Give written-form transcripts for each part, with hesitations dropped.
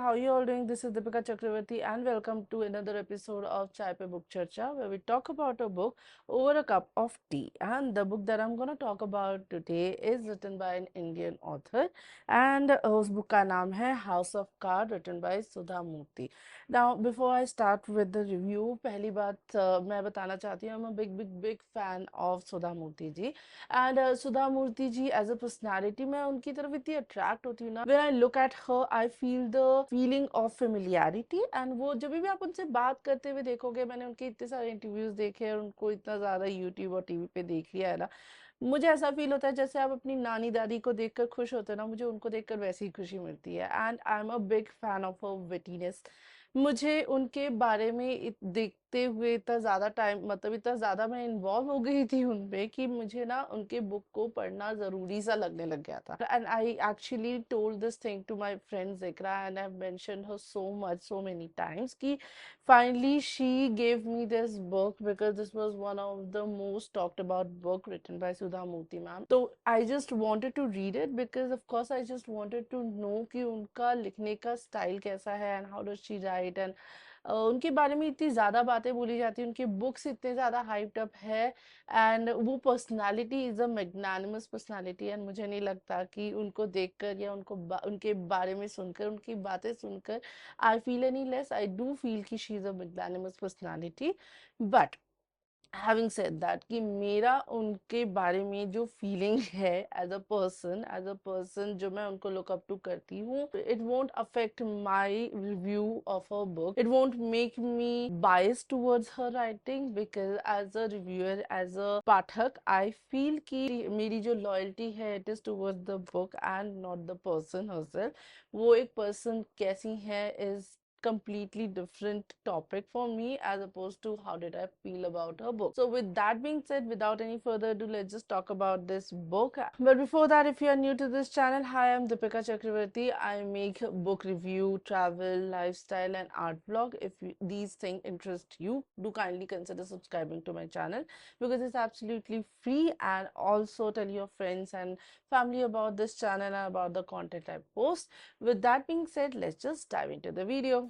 how you all doing? This is Deepika Chakravarti and welcome to another episode of Chai Pe Book Charcha where we talk about a book over a cup of tea. And the book that I'm going to talk about today is written by an Indian author and उस book का नाम है House of Cards written by Sudha Murthy. Now, before I start with the review, पहली बात मैं बताना चाहती हूँ I'm a big fan of Sudha Murthy ji. And Sudha Murthy ji as a personality मैं उनकी तरफ इतनी अट्रैक्ट होती हूँ ना when I look at her I feel the feeling of familiarity and वो जब भी आप उनसे बात करते हुए देखोगे मैंने उनके इतने सारे इंटरव्यूज देखे और उनको इतना ज़्यादा यूट्यूब और टीवी पे देख लिया है ना मुझे ऐसा फील होता है जैसे आप अपनी नानी दादी को देखकर खुश होते हैं ना मुझे उनको देखकर वैसी ही खुशी मिलती है and I am a big fan of a wittiness मुझे उनके बारे में देखते हुए इतना ज़्यादा टाइम मतलब इतना ज़्यादा मैं इन्वॉल्व हो गई थी उनमें कि मुझे ना उनके बुक को पढ़ना ज़रूरी सा लगने लग गया था and I actually told this thing to my friend Zikra and I have mentioned her so much so many times कि finally she gave me this book because this was one of the most talked about book written by Sudha Murthy ma'am. So I just wanted to read it because of course I just wanted to know कि उनका लिखने का style कैसा है and how does she write and उनके बारे में इतनी ज़्यादा बातें बोली जाती हैं उनके बुक्स इतने ज़्यादा हाइप्ड अप है एंड वो personality is a magnanimous personality and मुझे नहीं लगता कि उनको देखकर या उनके बारे में सुनकर उनकी बातें सुनकर I feel any less. I do feel कि she is a magnanimous personality. But having said that कि मेरा उनके बारे में जो फीलिंग है एज अ पर्सन जो मैं उनको लुक अप टू करती हूँ it won't affect my review of a book it won't make me bias towards her writing because as a reviewer as a पाठक आई फील कि मेरी जो लॉयल्टी है it is towards the book and not the person herself वो एक person कैसी है is completely different topic for me as opposed to how did I feel about her book. So with that being said, without any further ado, let's just talk about this book. But before that, if you are new to this channel, hi, I'm Deepika Chakravarti. I make book review, travel, lifestyle and art vlog. If these things interest you, do kindly consider subscribing to my channel because it's absolutely free, and also tell your friends and family about this channel and about the content I post. With that being said, let's just dive into the video.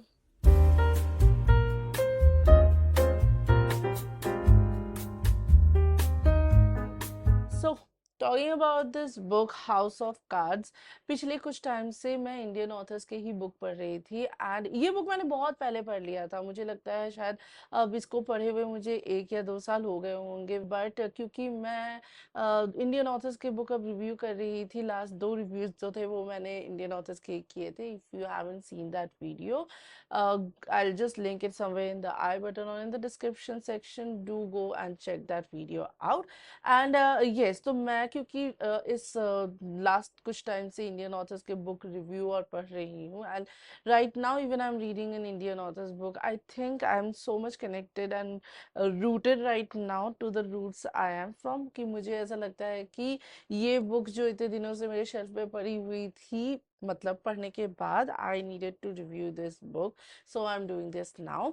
So, talking about this book house of cards पिछले कुछ time से मैं Indian authors के ही book पढ़ रही थी and ये book मैंने बहुत पहले पढ़ लिया था मुझे लगता है शायद अब इसको पढ़े हुए मुझे 1 या 2 साल हो गए होंगे बट क्योंकि मैं इंडियन ऑथर्स के बुक अब रिव्यू कर रही थी लास्ट 2 रिव्यूज जो थे वो मैंने इंडियन ऑथर्स के किए थे if you haven't seen that video I'll just link it somewhere in the I button or in the description section. Do go and check that video out. And yes तो मैं क्योंकि इस last कुछ time से Indian authors के book review और पढ़ रही हूँ and right now even I am reading an Indian authors book I think I am so much connected and rooted right now to the roots I am from कि मुझे ऐसा लगता है कि ये बुक जो इतने दिनों से मेरे शेल्फ पे पड़ी हुई थी मतलब पढ़ने के बाद I needed to review this book so I am doing this now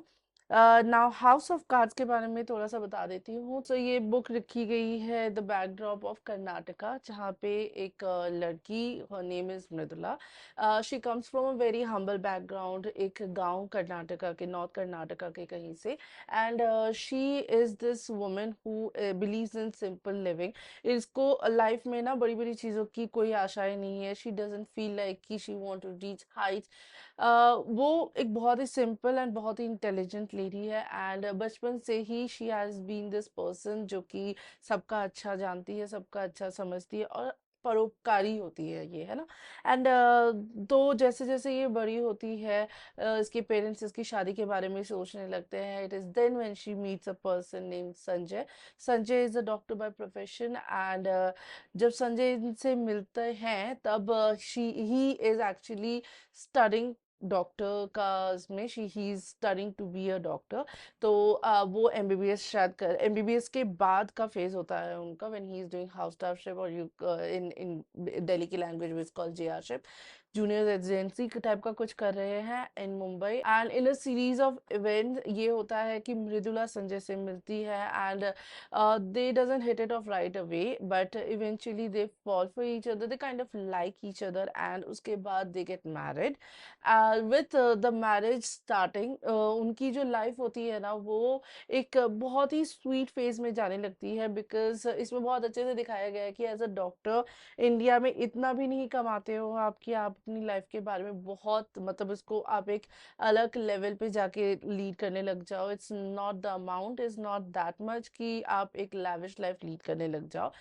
now house of cards के बारे में थोड़ा सा बता देती हूँ तो ये बुक लिखी गई है द बैकड्रॉप ऑफ कर्नाटका जहाँ पे एक लड़की her name is Mridula she comes from a very humble background एक गांव कर्नाटका के नॉर्थ कर्नाटका के कहीं से and she is this woman who believes in simple living इसको लाइफ में ना बड़ी बड़ी चीज़ों की कोई आशाएं नहीं है शी डजंट फील लाइक कि she want to reach heights वो एक बहुत ही सिंपल एंड बहुत ही इंटेलिजेंट लेडी है एंड बचपन से ही she has been this person जो कि सबका अच्छा जानती है सबका अच्छा समझती है और परोपकारी होती है ये है ना एंड तो जैसे जैसे ये बड़ी होती है इसके पेरेंट्स इसकी शादी के बारे में सोचने लगते हैं it is then when she meets a person named Sanjay Sanjay is a doctor by profession and जब संजय इनसे मिलते हैं तब शी ही इज़ एक्चुअली स्टडिंग डॉक्टर का इसमें शी ही is studying to be a doctor तो वो एमबीबीएस शायद कर एमबीबीएस के बाद का फेज होता है उनका when he is doing house staffship और यू इन इन दिल्ली की language which called JRship junior residency type का कुछ कर रहे हैं in Mumbai, and in a series of event ये होता है कि मृदुला संजय से मिलती है, and they doesn't hit it off right away, but eventually they fall for each other, they kind of like each other, and उसके बाद they get married. With the marriage starting, उनकी जो लाइफ होती है ना वो एक बहुत ही स्वीट फेज में जाने लगती है, बिकॉज इसमें बहुत अच्छे से दिखाया गया है कि एज अ डॉक्टर इंडिया में इतना भी नहीं कमाते हो आप कि आप अपनी लाइफ के बारे में बहुत, मतलब उसको आप एक अलग लेवल पे जाके लीड करने लग जाओ। It's not the amount is not that much कि आप एक लैविश लाइफ लीड करने लग जाओ।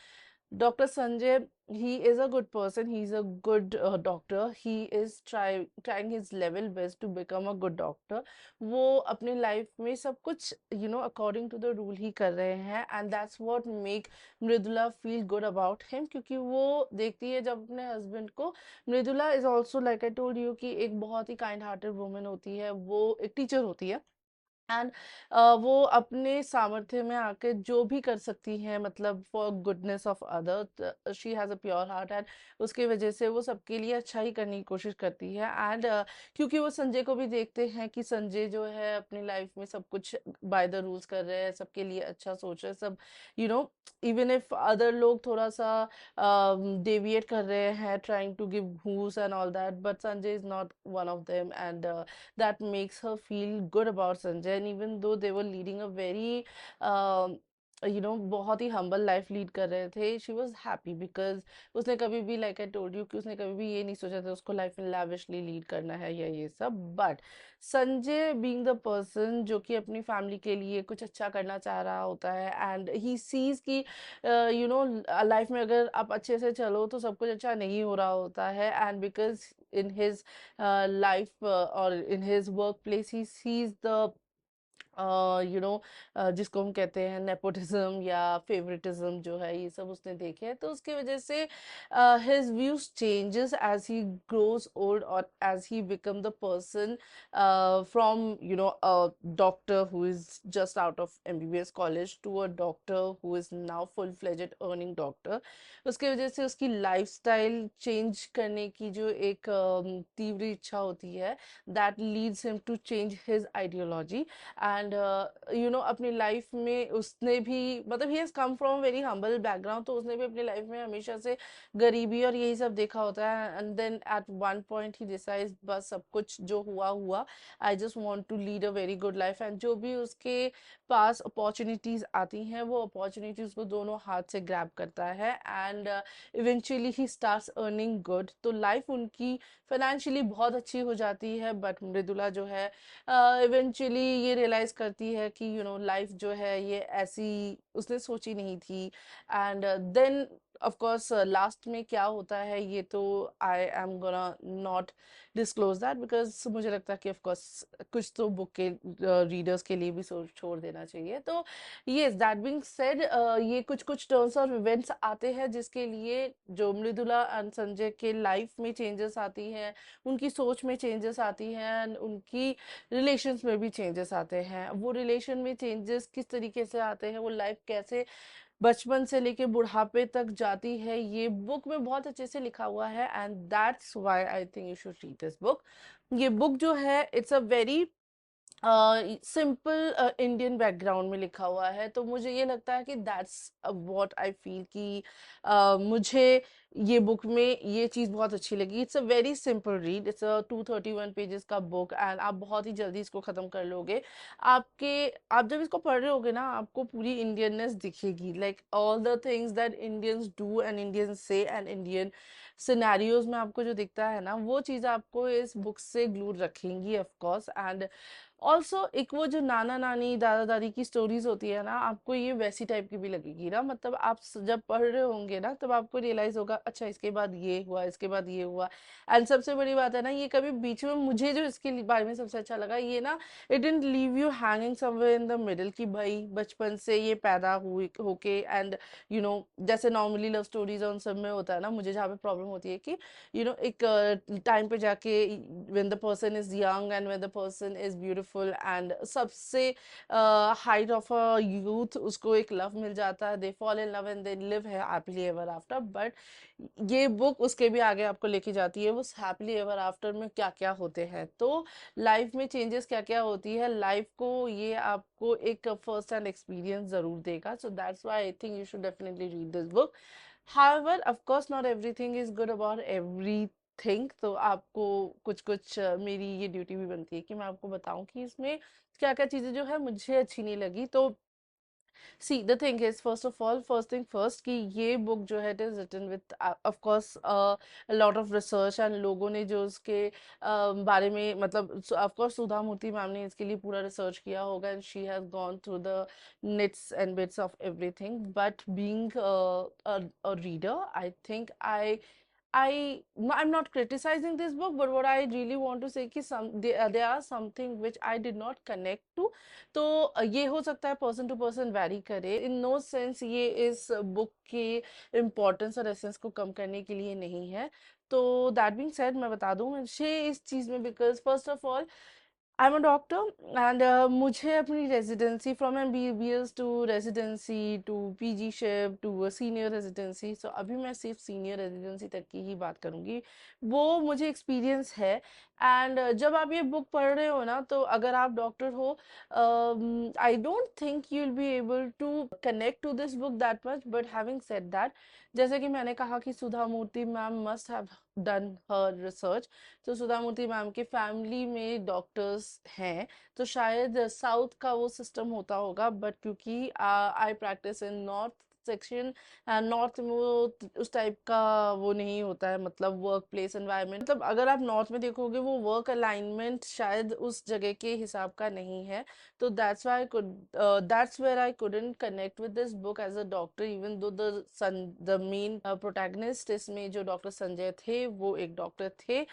Doctor Sanjay, he is a good person, he's a good doctor, he is trying his level best to become a good doctor। वो अपने life में सब कुछ अकॉर्डिंग टू द रूल ही कर रहे हैं, and that's what make Mridula feel good about him, क्योंकि वो देखती है जब अपने हस्बैंड को। Mridula is also like I told you कि एक बहुत ही काइंड हार्टेड वुमन होती है, वो एक टीचर होती है, एंड वो अपने सामर्थ्य में आके जो भी कर सकती हैं, मतलब for goodness of other, she has a pure heart, and उसकी वजह से वो सबके लिए अच्छा ही करने की कोशिश करती है। एंड क्योंकि वो संजय को भी देखते हैं कि संजय जो है अपनी लाइफ में सब कुछ बाय द रूल्स कर रहे हैं, सबके लिए अच्छा सोच रहे हैं, सब इवन इफ अदर लोग थोड़ा सा डेविएट कर रहे हैं, ट्राइंग टू गिव घूस and all that, but Sanjay is not one of them, and that makes her feel good about Sanjay. And even though they were leading a very बहुत ही humble life lead कर रहे थे, she was happy because उसने कभी भी, like I told you, कि उसने कभी भी ये नहीं सोचा था उसको लाइफ में लैविशली लीड करना है या ये सब। But Sanjay being the person जो कि अपनी फैमिली के लिए कुछ अच्छा करना चाह रहा होता है, एंड ही सीज कि लाइफ में अगर आप अच्छे से चलो तो सब कुछ अच्छा नहीं हो रहा होता है, and because in his life or in his workplace he sees the जिसको हम कहते हैं नेपोटिज्म या फेवरेटिज्म जो है, ये सब उसने देखे हैं, तो उसकी वजह से his views changes as he grows old और as he become the person from a doctor who is just out of MBBS college to a doctor who is now full fledged earning doctor. उसकी वजह से उसकी lifestyle change करने की जो एक तीव्र इच्छा होती है, that leads him to change his ideology. And अपनी लाइफ में उसने भी, मतलब he has come from very humble background, तो उसने भी अपनी लाइफ में हमेशा से गरीबी और यही सब देखा होता है, and then at one point he decides बस सब कुछ जो हुआ हुआ, I just want to lead a very good life, and जो भी उसके पास अपॉर्चुनिटीज आती हैं वो अपॉर्चुनिटीज को दोनों हाथ से ग्रैब करता है, and eventually he starts earning good. तो लाइफ उनकी फाइनेंशियली बहुत अच्छी हो जाती है, बट मृदुला जो है इवेंचुअली ये रियलाइज करती है कि लाइफ जो है ये ऐसी उसने सोची नहीं थी। And then of course last में क्या होता है ये तो I am gonna not disclose that, because मुझे लगता है कि ऑफ कोर्स कुछ तो बुक के रीडर्स के लिए भी छोड़ देना चाहिए। तो यस, दैट बीइंग सेड, ये कुछ कुछ टर्न्स और इवेंट्स आते हैं जिसके लिए जो मृदुला एंड संजय के लाइफ में चेंजेस आती हैं, उनकी सोच में चेंजेस आती हैं, एंड उनकी रिलेशंस में भी चेंजेस आते हैं। वो रिलेशन में चेंजेस किस तरीके से आते हैं, वो लाइफ कैसे बचपन से लेके बुढ़ापे तक जाती है, ये बुक में बहुत अच्छे से लिखा हुआ है, and that's why I think you should read this book. ये बुक जो है it's a very simple Indian background में लिखा हुआ है, तो मुझे ये लगता है कि दैट्स व्हाट आई फील कि मुझे ये बुक में ये चीज़ बहुत अच्छी लगी। It's a very simple read, it's a 231 pages का बुक, एंड आप बहुत ही जल्दी इसको ख़त्म कर लोगे। आप जब इसको पढ़ रहे होगे ना, आपको पूरी इंडियननेस दिखेगी, like all the things that Indians do and Indians से एंड इंडियन सिनेरियोज में आपको जो दिखता है ना, वो चीज़ आपको इस बुक से ग्लूड रखेंगी ऑफ कोर्स। एंड ऑल्सो एक वो जो नाना नानी दादा दादी की स्टोरीज होती है ना, आपको ये वैसी टाइप की भी लगेगी ना, मतलब आप जब पढ़ रहे होंगे ना तब आपको रियलाइज होगा अच्छा इसके बाद ये हुआ, इसके बाद ये हुआ। एंड सबसे बड़ी बात है ना, ये कभी बीच में, मुझे जो इसके बारे में सबसे अच्छा लगा ये ना, it didn't leave you hanging somewhere in the middle कि भाई बचपन से ये पैदा हुई होके, एंड जैसे नॉर्मली लव स्टोरीज उन सब में होता है ना, मुझे जहाँ पे प्रॉब्लम होती है कि एक टाइम पे जाके when the person is young and when the person is beautiful beautiful and सबसे हाइट ऑफ अ यूथ उसको एक लव मिल जाता है, they fall in love and they live है हैप्पीली एवर आफ्टर। बट ये बुक उसके भी आगे आपको लेके जाती है, उस हैप्पीली एवर आफ्टर में क्या क्या होते हैं, तो लाइफ में चेंजेस क्या क्या होती है लाइफ को, ये आपको एक फर्स्ट हैंड एक्सपीरियंस जरूर देगा। सो that's why I think you should definitely read this book. However of course not everything is good about everything, तो आपको कुछ कुछ मेरी ये ड्यूटी भी बनती है कि मैं आपको बताऊं कि इसमें क्या क्या चीजें जो है मुझे अच्छी नहीं लगी। तो see the thing is, first of all, first thing first, कि ये बुक जो है it is written with of course lot of research, and लोगों ने जो उसके बारे में, मतलब of course Sudha Murthy ma'am ने इसके लिए पूरा रिसर्च किया होगा, and she has gone through the nits and bits of everything. But being a reader, I think I'm not criticizing this book, but what I really want to say कि there are something which I did not connect to। तो ये हो सकता है person to person vary करे, in no sense ये इस book के इम्पोर्टेंस और एसेंस को कम करने के लिए नहीं है। तो दैट बीइंग सेड, मैं बता दूं मुझे इस चीज़ में, because first of all I am a doctor and मुझे अपनी residency, from MBBS to residency to PGship to senior residency, so अभी मैं सिर्फ सीनियर रेजिडेंसी तक की ही बात करूंगी, वो मुझे एक्सपीरियंस है। एंड जब आप ये बुक पढ़ रहे हो ना, तो अगर आप डॉक्टर हो, I don't think you will be able to connect to this book that much. But having said that, जैसे कि मैंने कहा कि Sudha Murthy ma'am must have done her research, तो सुधा मूर्ति मैम के फैमिली में डॉक्टर्स हैं, तो शायद साउथ का वो सिस्टम होता होगा। बट क्योंकि I practice in north section, north में वो उस टाइप का वो नहीं होता है, मतलब वर्क प्लेस एनवायरनमेंट, मतलब अगर आप नॉर्थ में देखोगे वो वर्क अलाइनमेंट शायद उस जगह के हिसाब का नहीं है। तो that's where I couldn't connect with this book as a doctor, even though the main protagonist इसमें जो डॉक्टर संजय थे वो एक डॉक्टर थे।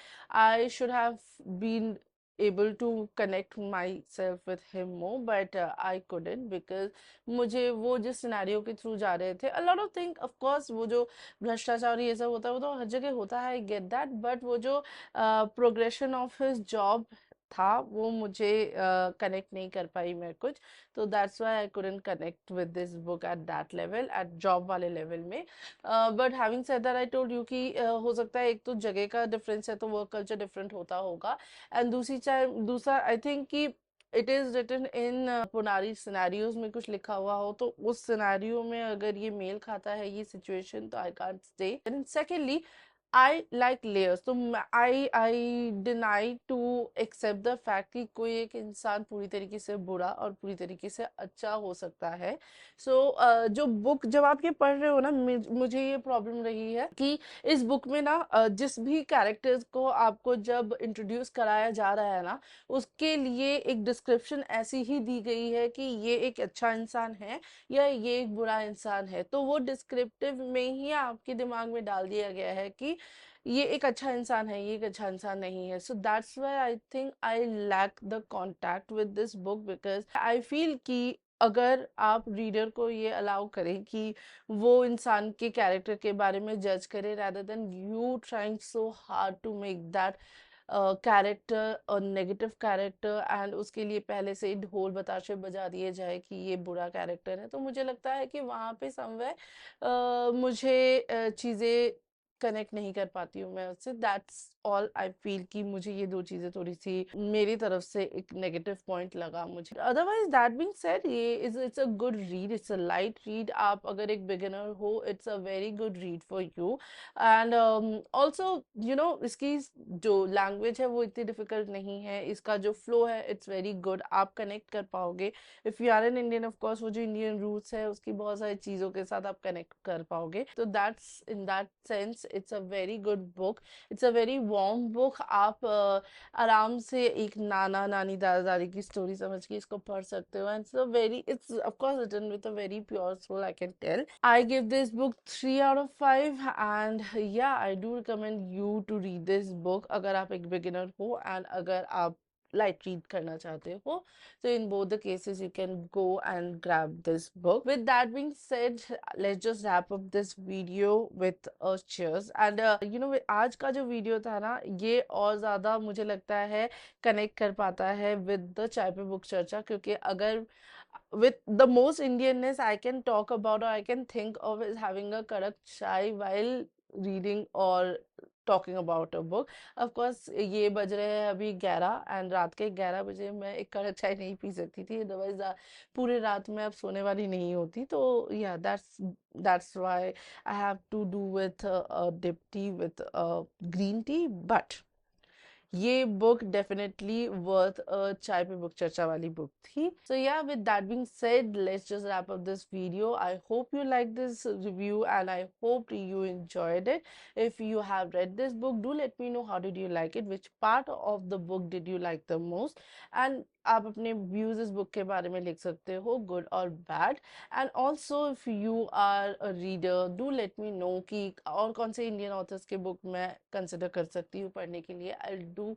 I should have been able to connect myself with him more, but I couldn't, because मुझे वो जिस scenario के थ्रू जा रहे थे, a lot of things, of course, वो जो भ्रष्टाचार ये सब होता है वो तो हर जगह होता है, I get that, but वो जो प्रोग्रेशन ऑफ हिज जॉब था वो मुझे कनेक्ट नहीं कर पाई मैं कुछ। तो that's why I couldn't connect with this book at that level, at job वाले लेवल में। But having said that, I told you कि हो सकता है एक तो जगह का डिफरेंस है, तो वर्क कल्चर डिफरेंट होता होगा, एंड दूसरा आई थिंक कि it is written in Puneri scenarios में कुछ लिखा हुआ हो, तो उस सिनेरियो में अगर ये मेल खाता है ये सिचुएशन, तो I can't stay. And secondly, I like layers, तो I deny to accept the fact कि कोई एक इंसान पूरी तरीके से बुरा और पूरी तरीके से अच्छा हो सकता है। जो बुक जब आप ये पढ़ रहे हो ना, मुझे ये प्रॉब्लम रही है कि इस बुक में ना जिस भी कैरेक्टर्स को आपको जब इंट्रोड्यूस कराया जा रहा है ना, उसके लिए एक डिस्क्रिप्शन ऐसी ही दी गई है कि ये एक अच्छा इंसान है या ये एक बुरा इंसान है, तो वो डिस्क्रिप्टिव में ही आपके दिमाग में डाल दिया गया है कि ये एक अच्छा इंसान है, ये एक अच्छा इंसान नहीं है। So that's why I think I lack the contact with this book, because I feel कि अगर आप रीडर को ये अलाउ करें कि वो इंसान के कैरेक्टर के बारे में जज करे, rather than you trying so hard to make that character और नेगेटिव कैरेक्टर, एंड उसके लिए पहले से ही ढोल बताशे बजा दिए जाए कि ये बुरा कैरेक्टर है, तो मुझे लगता है कि वहां पे समवेयर मुझे चीजें कनेक्ट नहीं कर पाती हूँ मैं उससे। दैट्स ऑल आई फील कि मुझे ये दो चीजें थोड़ी सी मेरी तरफ से एक नेगेटिव पॉइंट लगा मुझे। अदरवाइज दैट बीइंग सेड, ये it's a good read, it's a light read, आप अगर एक बिगिनर हो it's a very good read for you. And also you know, इसकी जो लैंग्वेज है वो इतनी डिफिकल्ट नहीं है, इसका जो फ्लो है इट्स वेरी गुड, आप कनेक्ट कर पाओगे। If you are an Indian, of course वो जो इंडियन रूट्स है उसकी बहुत सारी चीज़ों के साथ आप कनेक्ट कर पाओगे। तो that's in that sense it's a very good book, it's a very warm book. आप आराम से एक नाना नानी दादा दादी की स्टोरी समझ के इसको पढ़ सकते हो, and it's of course written with a very pure soul, I can tell. I give this book 3 out of 5, and yeah, I do recommend you to read this book अगर आप एक beginner हो, and अगर आप light read karna chahte ho. So in both the cases, you can go and grab this book. With that being said, let's just wrap up this video with a cheers. And आज का जो video था ना, ये और ज़्यादा मुझे लगता है कनेक्ट कर पाता है with the चाय पे बुक चर्चा, क्योंकि अगर with the most Indianness I can talk about or I can think of is having a karak chai while reading or talking about a book. Of course ये बज रहे हैं अभी 11 एंड रात के 11 बजे मैं एक कड़क चाय नहीं पी सकती थी, अदरवाइज पूरे रात में अब सोने वाली नहीं होती. तो yeah, that's why I have to do with a dip tea with green tea. But ये बुक डेफिनेटली वर्थ अ चाय पे बुक चर्चा वाली बुक थी. सो या with that being said, let's just wrap up this video. I hope you like this review and I hope you enjoyed it. If you have read this book, do let me know how did you like it, which part of the book did you like the most, and आप अपने views इस book के बारे में लिख सकते हो, good और bad. And also if you are a reader, do let me know कि और कौन से इंडियन ऑथर्स के बुक मैं कंसिडर कर सकती हूँ पढ़ने के लिए. I do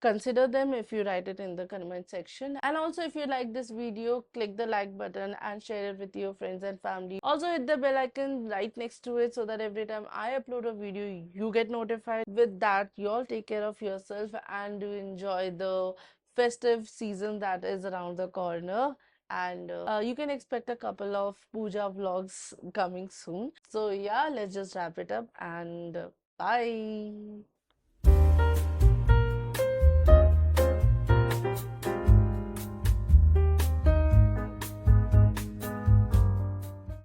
consider them if you write it in the comment section. And also, if you like this video, click the like button and share it with your friends and family. Also hit the bell icon right next to it so that every time I upload a video you get notified. With that, you all take care of yourself and do enjoy the festive season that is around the corner. And you can expect a couple of puja vlogs coming soon. So yeah, let's just wrap it up and bye.